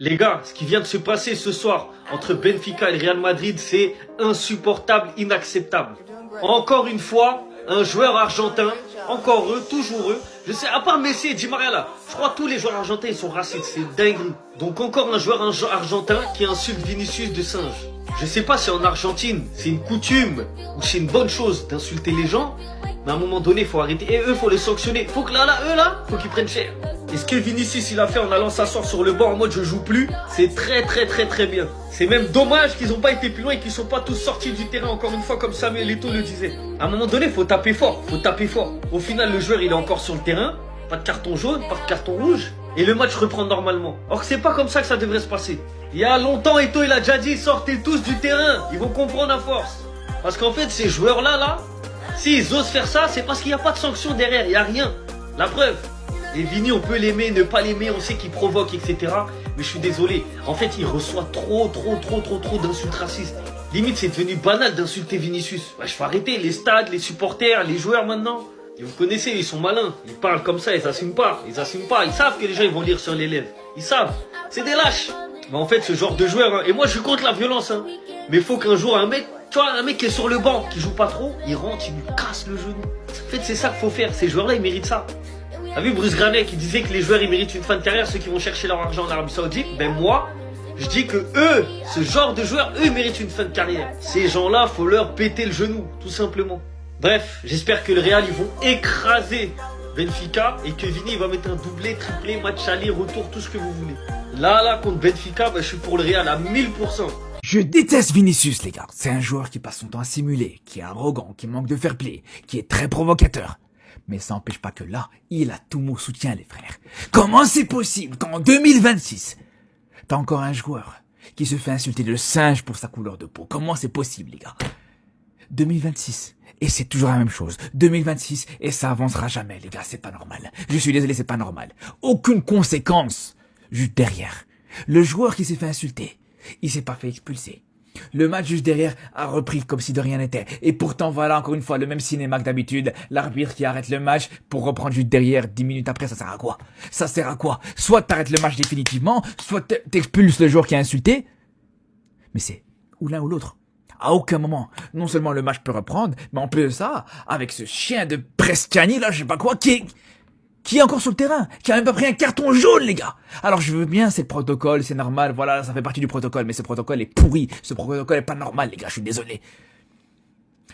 Les gars, ce qui vient de se passer ce soir entre Benfica et le Real Madrid, c'est insupportable, inacceptable. Encore une fois, un joueur argentin, encore eux, toujours eux. Je sais, à part Messi et Di Maria là, je crois que tous les joueurs argentins ils sont racistes, c'est dingue. Donc encore un joueur argentin qui insulte Vinicius de singe. Je sais pas si en Argentine c'est une coutume ou c'est une bonne chose d'insulter les gens, mais à un moment donné faut arrêter. Et eux faut les sanctionner. Faut que là, faut qu'ils prennent cher. Et ce que Vinicius il a fait en allant s'asseoir sur le banc en mode je joue plus, c'est très bien. C'est même dommage qu'ils n'ont pas été plus loin et qu'ils sont pas tous sortis du terrain encore une fois comme Samuel Eto'o le disait. À un moment donné faut taper fort, Au final le joueur il est encore sur le terrain, pas de carton jaune, pas de carton rouge, et le match reprend normalement. Or c'est pas comme ça que ça devrait se passer. Il y a longtemps Eto'o il a déjà dit sortez tous du terrain, ils vont comprendre à force. Parce qu'en fait ces joueurs là, s'ils osent faire ça, c'est parce qu'il n'y a pas de sanction derrière, il n'y a rien. La preuve. Et Vini, on peut l'aimer, ne pas l'aimer, on sait qu'il provoque, etc. Mais je suis désolé. En fait, il reçoit trop d'insultes racistes. Limite, c'est devenu banal d'insulter Vinicius. Ouais, je faut arrêter. Les stades, les supporters, les joueurs maintenant. Et vous connaissez, ils sont malins. Ils parlent comme ça, ils assument pas. Ils savent que les gens, ils vont lire sur les lèvres. Ils savent. C'est des lâches. Mais en fait, ce genre de joueur, et moi, je suis contre la violence, mais il faut qu'un jour, un mec qui est sur le banc, qui joue pas trop, il rentre, il lui casse le genou. En fait, c'est ça qu'il faut faire. Ces joueurs-là, ils méritent ça. T'as vu Bruce Granet qui disait que les joueurs ils méritent une fin de carrière, ceux qui vont chercher leur argent en Arabie Saoudite? Ben moi, je dis que eux, ce genre de joueurs, eux méritent une fin de carrière. Ces gens-là, faut leur péter le genou, tout simplement. Bref, j'espère que le Real ils vont écraser Benfica et que Vini il va mettre un doublé, triplé, match aller, retour, tout ce que vous voulez. Là, contre Benfica, ben, je suis pour le Real à 1000%. Je déteste Vinicius, les gars. C'est un joueur qui passe son temps à simuler, qui est arrogant, qui manque de fair play, qui est très provocateur. Mais ça n'empêche pas que là, il a tout mon soutien, les frères. Comment c'est possible qu'en 2026, t'as encore un joueur qui se fait insulter de singe pour sa couleur de peau? Comment c'est possible, les gars? 2026, et c'est toujours la même chose. 2026, et ça avancera jamais, les gars, c'est pas normal. Je suis désolé, c'est pas normal. Aucune conséquence, juste derrière. Le joueur qui s'est fait insulter, il s'est pas fait expulser. Le match juste derrière a repris comme si de rien n'était. Et pourtant, voilà, encore une fois, le même cinéma que d'habitude. L'arbitre qui arrête le match pour reprendre juste derrière 10 minutes après, ça sert à quoi? Ça sert à quoi? Soit t'arrêtes le match définitivement, soit t'expulses le joueur qui a insulté. Mais c'est ou l'un ou l'autre. À aucun moment, non seulement le match peut reprendre, mais en plus de ça, avec ce chien de Prestiani, là, je sais pas quoi, qui est encore sur le terrain, qui a même pas pris un carton jaune, les gars. Alors je veux bien, c'est le protocole, c'est normal, voilà, ça fait partie du protocole, mais ce protocole est pourri, ce protocole est pas normal, les gars, je suis désolé.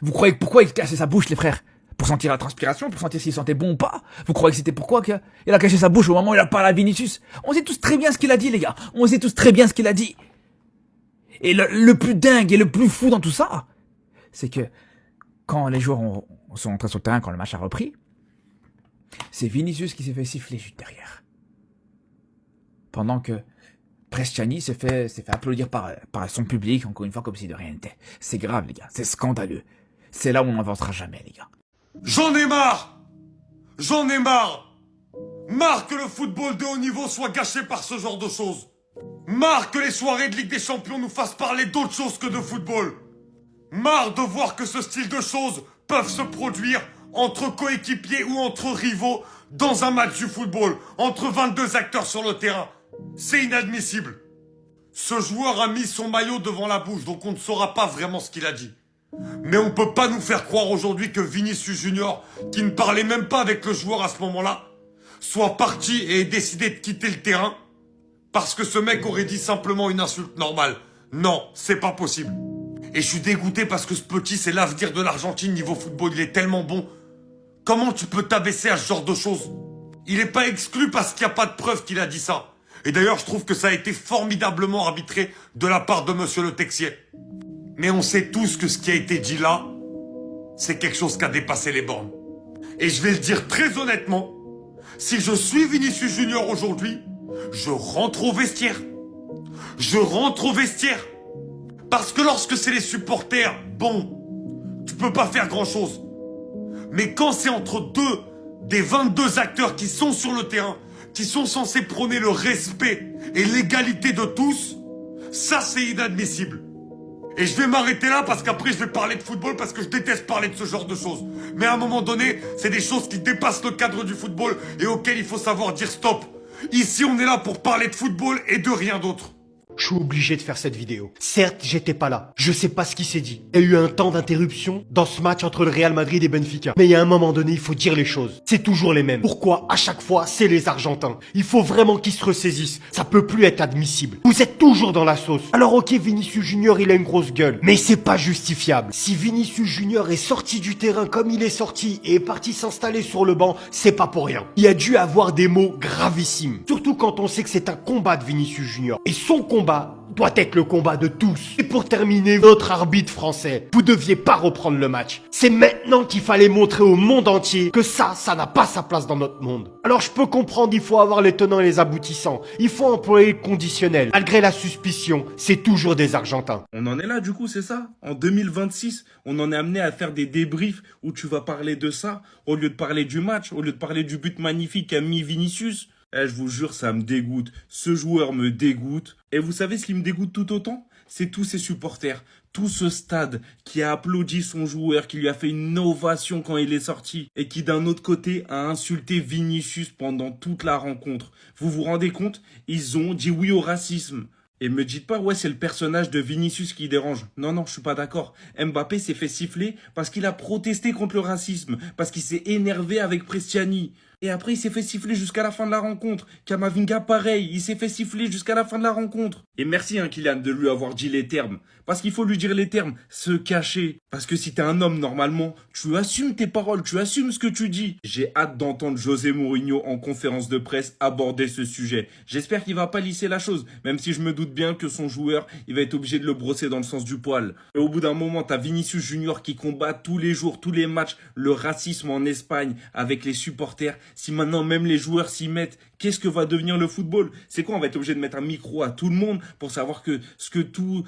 Vous croyez que pourquoi il cassait sa bouche, les frères? Pour sentir la transpiration, pour sentir s'il sentait bon ou pas? Vous croyez que c'était pourquoi qu'il a caché sa bouche au moment où il a parlé à Vinicius? On sait tous très bien ce qu'il a dit, les gars, on sait tous très bien ce qu'il a dit. Et le plus dingue et le plus fou dans tout ça, c'est que quand les joueurs sont entrés sur le terrain, quand le match a repris, c'est Vinicius qui s'est fait siffler juste derrière. Pendant que Prestiani s'est fait applaudir par son public, encore une fois, comme si de rien n'était. C'est grave, les gars. C'est scandaleux. C'est là où on n'avancera jamais, les gars. J'en ai marre! J'en ai marre! Marre que le football de haut niveau soit gâché par ce genre de choses. Marre que les soirées de Ligue des Champions nous fassent parler d'autre chose que de football. Marre de voir que ce style de choses peuvent se produire entre coéquipiers ou entre rivaux dans un match du football, entre 22 acteurs sur le terrain. C'est inadmissible. Ce joueur a mis son maillot devant la bouche, donc on ne saura pas vraiment ce qu'il a dit. Mais on ne peut pas nous faire croire aujourd'hui que Vinicius Junior, qui ne parlait même pas avec le joueur à ce moment-là, soit parti et ait décidé de quitter le terrain parce que ce mec aurait dit simplement une insulte normale. Non, c'est pas possible. Et je suis dégoûté parce que ce petit, c'est l'avenir de l'Argentine niveau football, il est tellement bon. Comment tu peux t'abaisser à ce genre de choses? Il n'est pas exclu parce qu'il n'y a pas de preuve qu'il a dit ça. Et d'ailleurs, je trouve que ça a été formidablement arbitré de la part de monsieur Le Texier. Mais on sait tous que ce qui a été dit là, c'est quelque chose qui a dépassé les bornes. Et je vais le dire très honnêtement, si je suis Vinicius Junior aujourd'hui, je rentre au vestiaire. Je rentre au vestiaire. Parce que lorsque c'est les supporters, bon, tu peux pas faire grand chose. Mais quand c'est entre deux des 22 acteurs qui sont sur le terrain, qui sont censés prôner le respect et l'égalité de tous, ça c'est inadmissible. Et je vais m'arrêter là parce qu'après je vais parler de football parce que je déteste parler de ce genre de choses. Mais à un moment donné, c'est des choses qui dépassent le cadre du football et auxquelles il faut savoir dire stop. Ici, on est là pour parler de football et de rien d'autre. Je suis obligé de faire cette vidéo. Certes, j'étais pas là. Je sais pas ce qui s'est dit. Il y a eu un temps d'interruption dans ce match entre le Real Madrid et Benfica. Mais il y a un moment donné, il faut dire les choses. C'est toujours les mêmes. Pourquoi à chaque fois, c'est les Argentins? Il faut vraiment qu'ils se ressaisissent. Ça peut plus être admissible. Vous êtes toujours dans la sauce. Alors ok, Vinicius Junior, il a une grosse gueule. Mais c'est pas justifiable. Si Vinicius Junior est sorti du terrain comme il est sorti et est parti s'installer sur le banc, c'est pas pour rien. Il a dû avoir des mots gravissimes. Surtout quand on sait que c'est un combat de Vinicius Junior. Et son combat doit être le combat de tous. Et pour terminer, notre arbitre français, vous deviez pas reprendre le match. C'est maintenant qu'il fallait montrer au monde entier que ça n'a pas sa place dans notre monde. Alors je peux comprendre, il faut avoir les tenants et les aboutissants. Il faut employer le conditionnel. Malgré la suspicion, c'est toujours des Argentins. On en est là du coup, c'est ça? En 2026, on en est amené à faire des débriefs où tu vas parler de ça, au lieu de parler du match, au lieu de parler du but magnifique qu'a mis Vinicius. Je vous jure, ça me dégoûte. Ce joueur me dégoûte. Et vous savez ce qui me dégoûte tout autant? C'est tous ses supporters, tout ce stade qui a applaudi son joueur, qui lui a fait une ovation quand il est sorti et qui d'un autre côté a insulté Vinicius pendant toute la rencontre. Vous vous rendez compte? Ils ont dit oui au racisme. Et me dites pas, ouais, c'est le personnage de Vinicius qui dérange. Non, non, je suis pas d'accord. Mbappé s'est fait siffler parce qu'il a protesté contre le racisme, parce qu'il s'est énervé avec Prestiani. Et après, il s'est fait siffler jusqu'à la fin de la rencontre. Kamavinga, pareil, il s'est fait siffler jusqu'à la fin de la rencontre. Et merci, Kylian, de lui avoir dit les termes. Parce qu'il faut lui dire les termes, se cacher. Parce que si t'es un homme, normalement, tu assumes tes paroles, tu assumes ce que tu dis. J'ai hâte d'entendre José Mourinho en conférence de presse aborder ce sujet. J'espère qu'il va pas lisser la chose, même si je me doute bien que son joueur, il va être obligé de le brosser dans le sens du poil. Et au bout d'un moment, t'as Vinicius Junior qui combat tous les jours, tous les matchs, le racisme en Espagne avec les supporters. Si maintenant même les joueurs s'y mettent, qu'est-ce que va devenir le football? C'est quoi? On va être obligé de mettre un micro à tout le monde pour savoir que ce que tout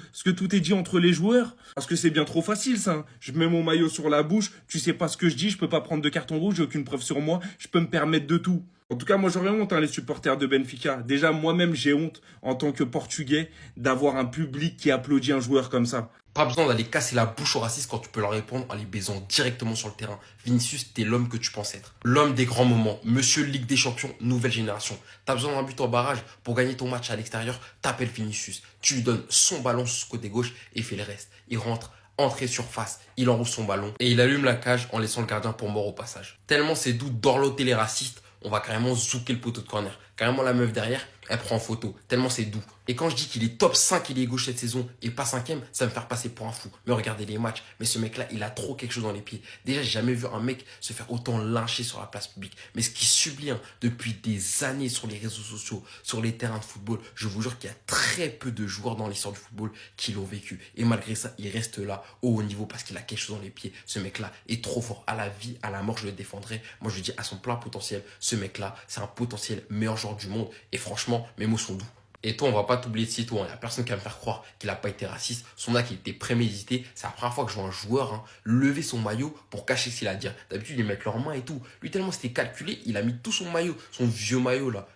est dit entre les joueurs? Parce que c'est bien trop facile ça. Je mets mon maillot sur la bouche, tu sais pas ce que je dis, je peux pas prendre de carton rouge, j'ai aucune preuve sur moi, je peux me permettre de tout. En tout cas, moi j'aurais honte, les supporters de Benfica. Déjà, moi-même, j'ai honte, en tant que Portugais, d'avoir un public qui applaudit un joueur comme ça. Pas besoin d'aller casser la bouche aux racistes quand tu peux leur répondre en les baisant directement sur le terrain. Vinicius, t'es l'homme que tu penses être. L'homme des grands moments. Monsieur Ligue des Champions, nouvelle génération. T'as besoin d'un but en barrage pour gagner ton match à l'extérieur. T'appelles Vinicius. Tu lui donnes son ballon sur ce côté gauche et il fait le reste. Il rentre, entrée surface, il enroule son ballon et il allume la cage en laissant le gardien pour mort au passage. Tellement ces doutes dorlotés les racistes, on va carrément zouker le poteau de corner. Carrément la meuf derrière, elle prend en photo. Tellement c'est doux. Et quand je dis qu'il est top 5 ailier gauche cette saison et pas 5ème, ça va me faire passer pour un fou. Mais regardez les matchs. Mais ce mec-là, il a trop quelque chose dans les pieds. Déjà, j'ai jamais vu un mec se faire autant lyncher sur la place publique. Mais ce qui subit depuis des années sur les réseaux sociaux, sur les terrains de football, je vous jure qu'il y a très peu de joueurs dans l'histoire du football qui l'ont vécu. Et malgré ça, il reste là, au haut niveau, parce qu'il a quelque chose dans les pieds. Ce mec-là est trop fort. À la vie, à la mort, je le défendrai. Moi, je dis à son plein potentiel, ce mec-là, c'est un potentiel meilleur joueur du monde. Et franchement, mes mots sont doux. Et toi, on va pas t'oublier de sitôt. Il n'y a personne qui va me faire croire qu'il n'a pas été raciste. Son acte, il était prémédité. C'est la première fois que je vois un joueur lever son maillot pour cacher ce qu'il a à dire. D'habitude, ils mettent leurs mains et tout. Lui, tellement c'était calculé, il a mis tout son maillot, son vieux maillot là.